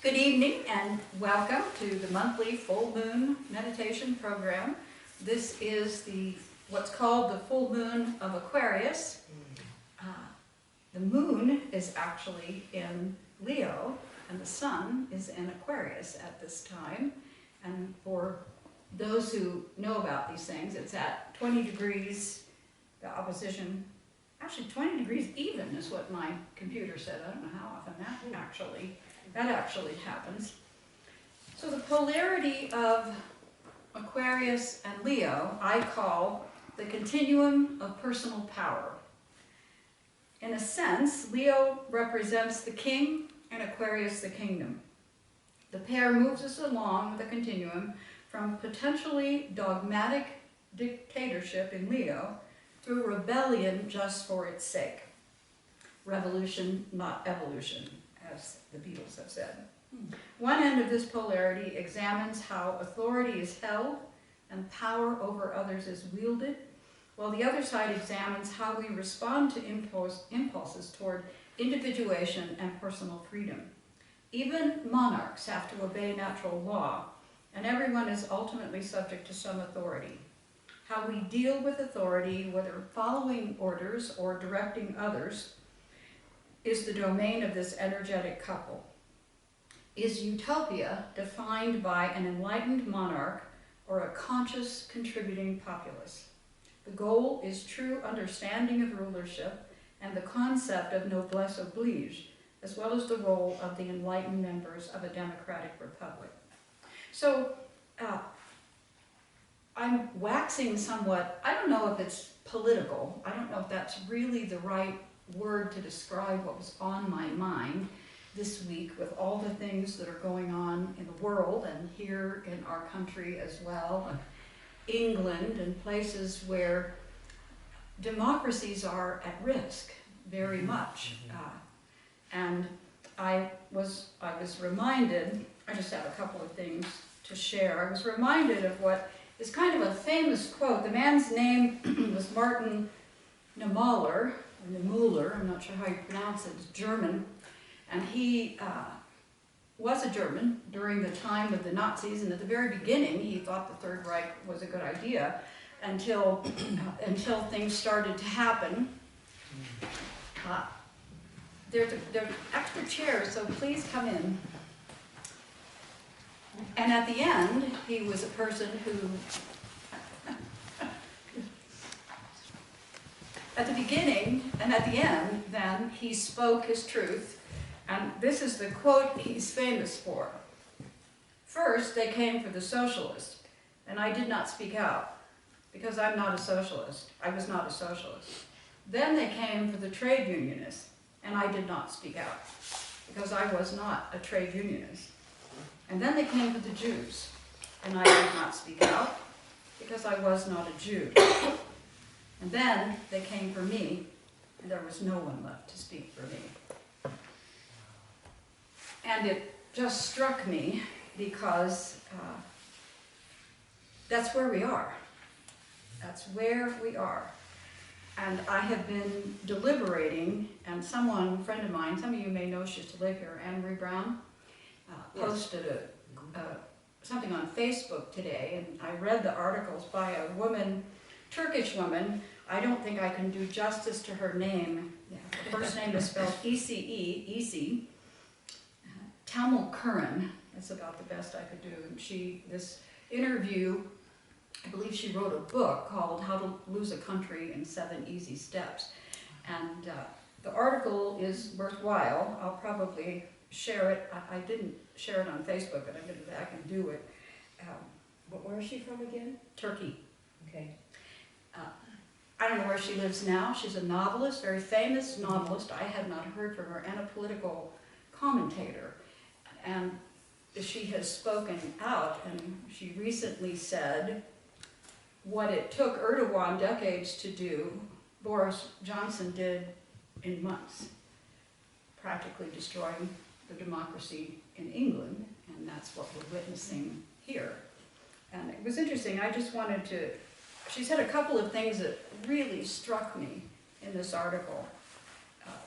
Good evening and welcome to the monthly full moon meditation program. This is what's called the full moon of Aquarius. The moon is actually in Leo and the sun is in Aquarius at this time. And for those who know about these things, it's at 20 degrees, the opposition, actually 20 degrees even is what my computer said. I don't know how often that actually happens. So the polarity of Aquarius and Leo I call the continuum of personal power. In a sense, Leo represents the king and Aquarius the kingdom. The pair moves us along the continuum from potentially dogmatic dictatorship in Leo through rebellion just for its sake. Revolution, not evolution, as the Beatles have said. One end of this polarity examines how authority is held and power over others is wielded, while the other side examines how we respond to impulses toward individuation and personal freedom. Even monarchs have to obey natural law, and everyone is ultimately subject to some authority. How we deal with authority, whether following orders or directing others, is the domain of this energetic couple. Is utopia defined by an enlightened monarch or a conscious contributing populace? The goal is true understanding of rulership and the concept of noblesse oblige, as well as the role of the enlightened members of a democratic republic. So, I'm waxing somewhat, I don't know if it's political, I don't know if that's really the right word to describe what was on my mind this week with all the things that are going on in the world and here in our country as well, and England and places where democracies are at risk very much. And I was reminded, I just have a couple of things to share. I was reminded of what is kind of a famous quote. The man's name was Martin Niemöller, or Niemöller, I'm not sure how you pronounce it, it's German. And he was a German during the time of the Nazis, and at the very beginning he thought the Third Reich was a good idea until things started to happen. There's extra chairs, so please come in. And at the end, he was a person who, at the beginning and at the end, then, he spoke his truth. And this is the quote he's famous for. First, they came for the socialist, and I did not speak out, because I'm not a socialist. I was not a socialist. Then they came for the trade unionist, and I did not speak out, because I was not a trade unionist. And then they came for the Jews, and I did not speak out, because I was not a Jew. And then they came for me, and there was no one left to speak for me. And it just struck me because that's where we are. That's where we are. And I have been deliberating, and a friend of mine, some of you may know she used to live here, Anne Marie Brown, posted something on Facebook today, and I read the articles by a woman, Turkish woman. I don't think I can do justice to her name. Yeah, the first name is spelled Ece, Tamil Curran. That's about the best I could do. And this interview, I believe she wrote a book called How to Lose a Country in 7 Easy Steps. And the article is worthwhile. I'll probably share it. I didn't share it on Facebook, but I'm going to go back and do it. But where is she from again? Turkey. Okay. I don't know where she lives now. She's a novelist, very famous novelist. I had not heard from her, and a political commentator. And she has spoken out, and she recently said what it took Erdogan decades to do, Boris Johnson did in months, practically destroying the democracy in England, and that's what we're witnessing here. And it was interesting. I just wanted to, she said a couple of things that really struck me in this article.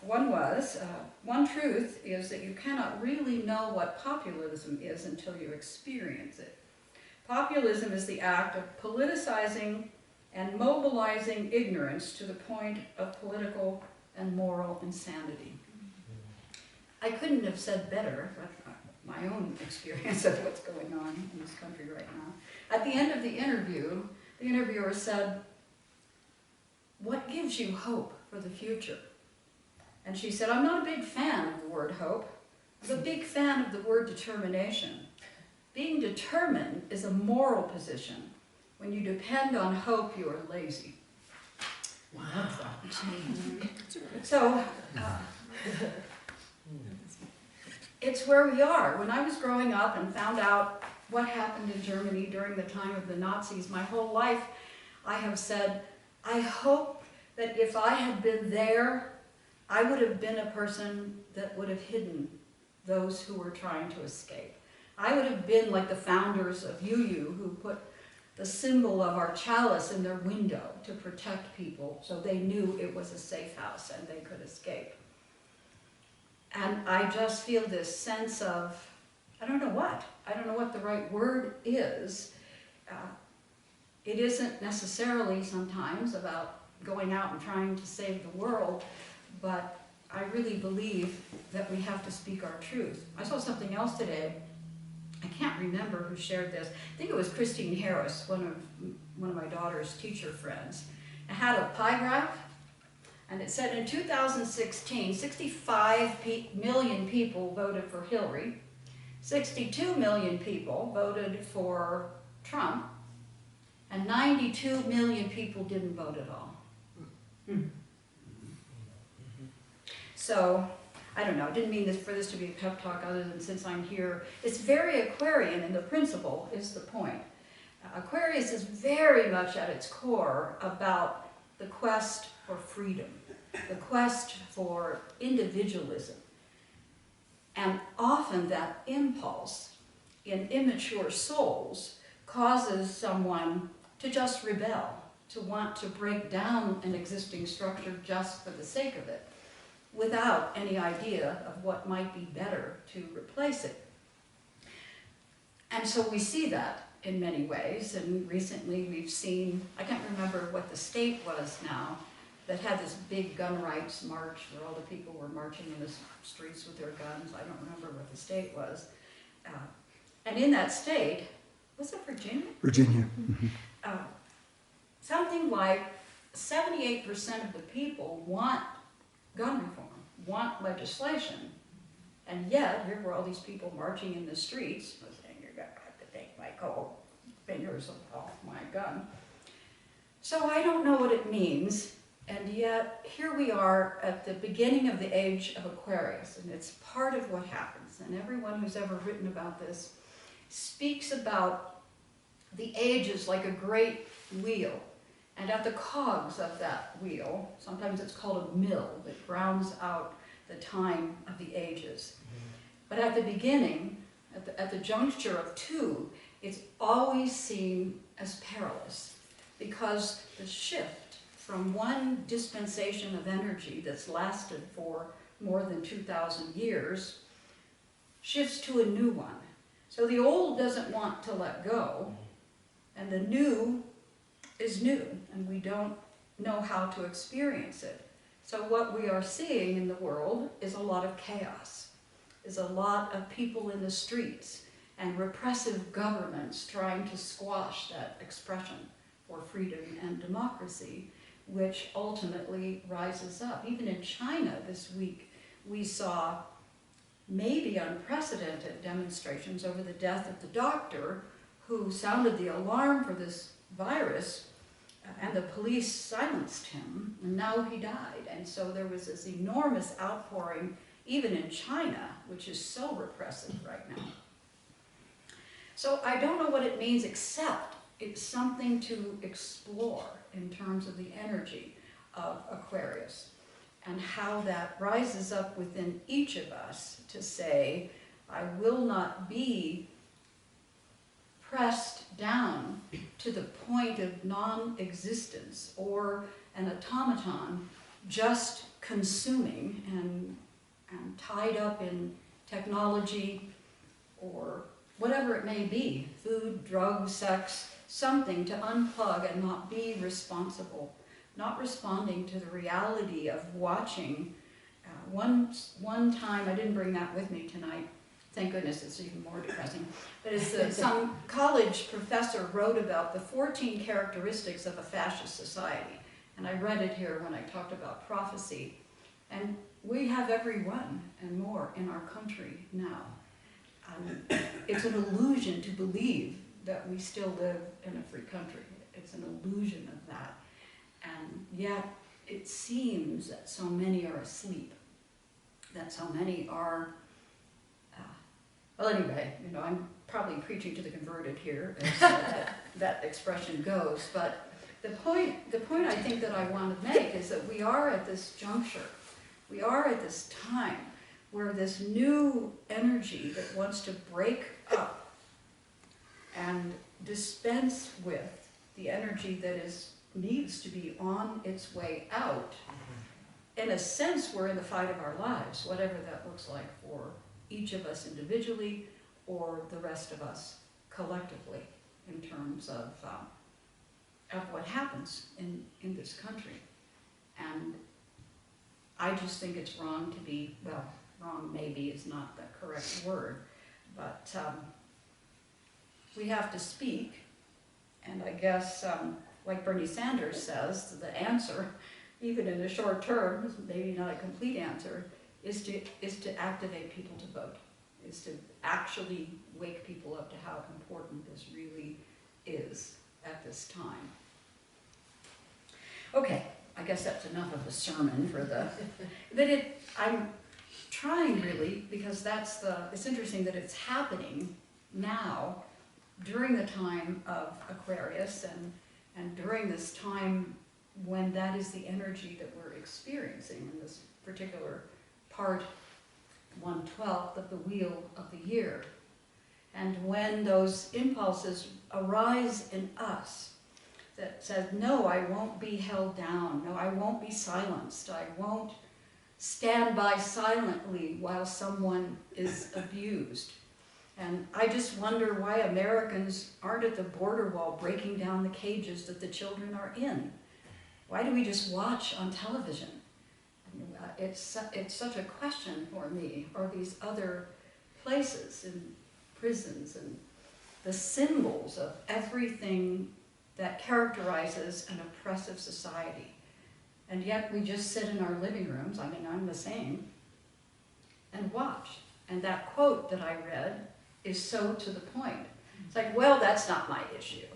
One truth is that you cannot really know what populism is until you experience it. Populism is the act of politicizing and mobilizing ignorance to the point of political and moral insanity. I couldn't have said better with my own experience of what's going on in this country right now. At the end of the interview, the interviewer said, "What gives you hope for the future?" And she said, "I'm not a big fan of the word hope. I'm a big fan of the word determination. Being determined is a moral position. When you depend on hope, you are lazy." Wow. So, it's where we are. When I was growing up and found out what happened in Germany during the time of the Nazis, my whole life I have said, I hope that if I had been there, I would have been a person that would have hidden those who were trying to escape. I would have been like the founders of UU, who put the symbol of our chalice in their window to protect people so they knew it was a safe house and they could escape. And I just feel this sense of, I don't know what the right word is. It isn't necessarily sometimes about going out and trying to save the world, but I really believe that we have to speak our truth. I saw something else today. I can't remember who shared this. I think it was Christine Harris, one of my daughter's teacher friends. It had a pie graph, and it said in 2016, 65 million people voted for Hillary, 62 million people voted for Trump, and 92 million people didn't vote at all. So, I don't know, I didn't mean for this to be a pep talk other than since I'm here. It's very Aquarian, and the principle is the point. Aquarius is very much at its core about the quest for freedom, the quest for individualism. And often that impulse in immature souls causes someone to just rebel, to want to break down an existing structure just for the sake of it, without any idea of what might be better to replace it. And so we see that in many ways, and recently we've seen, I can't remember what the state was now, that had this big gun rights march where all the people were marching in the streets with their guns. I don't remember what the state was. And in that state, was it Virginia? Virginia. Something like 78% of the people want gun reform, want legislation, and yet here were all these people marching in the streets saying, "You're going to have to take my cold fingers off my gun." So I don't know what it means, and yet here we are at the beginning of the age of Aquarius, and it's part of what happens. And everyone who's ever written about this speaks about the ages like a great wheel. And at the cogs of that wheel, sometimes it's called a mill that grounds out the time of the ages. But at the beginning, at the juncture of two, it's always seen as perilous, because the shift from one dispensation of energy that's lasted for more than 2,000 years shifts to a new one. So the old doesn't want to let go, and the new is new, and we don't know how to experience it. So what we are seeing in the world is a lot of chaos, is a lot of people in the streets, and repressive governments trying to squash that expression for freedom and democracy, which ultimately rises up. Even in China this week, we saw maybe unprecedented demonstrations over the death of the doctor who sounded the alarm for this virus, and the police silenced him, and now he died. And so there was this enormous outpouring, even in China, which is so repressive right now. So I don't know what it means, except it's something to explore in terms of the energy of Aquarius, and how that rises up within each of us to say, I will not be pressed down to the point of non-existence or an automaton just consuming and tied up in technology or whatever it may be, food, drugs, sex, something to unplug and not be responsible, not responding to the reality of watching. One time, I didn't bring that with me tonight, thank goodness, it's even more depressing, but it's some college professor wrote about the 14 characteristics of a fascist society, and I read it here when I talked about prophecy, and we have every one and more in our country now. It's an illusion to believe that we still live in a free country. It's an illusion of that. And yet it seems that so many are asleep, that so many are, well anyway, you know, I'm probably preaching to the converted here, as that expression goes, but the point I think that I want to make is that we are at this juncture, we are at this time where this new energy that wants to break up and dispense with the energy that needs to be on its way out. In a sense, we're in the fight of our lives, whatever that looks like for each of us individually or the rest of us collectively in terms of what happens in this country. And I just think it's wrong to be, well, wrong maybe is not the correct word, but we have to speak, and I guess, like Bernie Sanders says, the answer, even in the short term, maybe not a complete answer, is to activate people to vote, is to actually wake people up to how important this really is at this time. Okay, I guess that's enough of a sermon for the, I'm trying really, because it's interesting that it's happening now during the time of Aquarius and during this time when that is the energy that we're experiencing in this particular part 1/12 of the wheel of the year. And when those impulses arise in us that says, no, I won't be held down, no, I won't be silenced, I won't stand by silently while someone is abused. And I just wonder why Americans aren't at the border wall breaking down the cages that the children are in. Why do we just watch on television? It's such a question for me, or these other places in prisons and the symbols of everything that characterizes an oppressive society. And yet we just sit in our living rooms, I mean, I'm the same, and watch. And that quote that I read is so to the point. It's like, well, that's not my issue.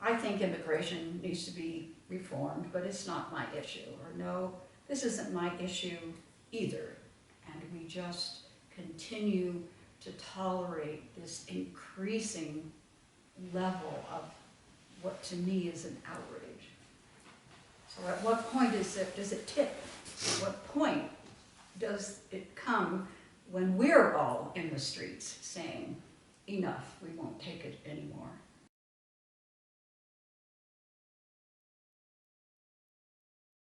I think immigration needs to be reformed, but it's not my issue. Or no, this isn't my issue either. And we just continue to tolerate this increasing level of what to me is an outrage. So at what point does it tip? At what point does it come when we're all in the streets saying, enough, we won't take it anymore?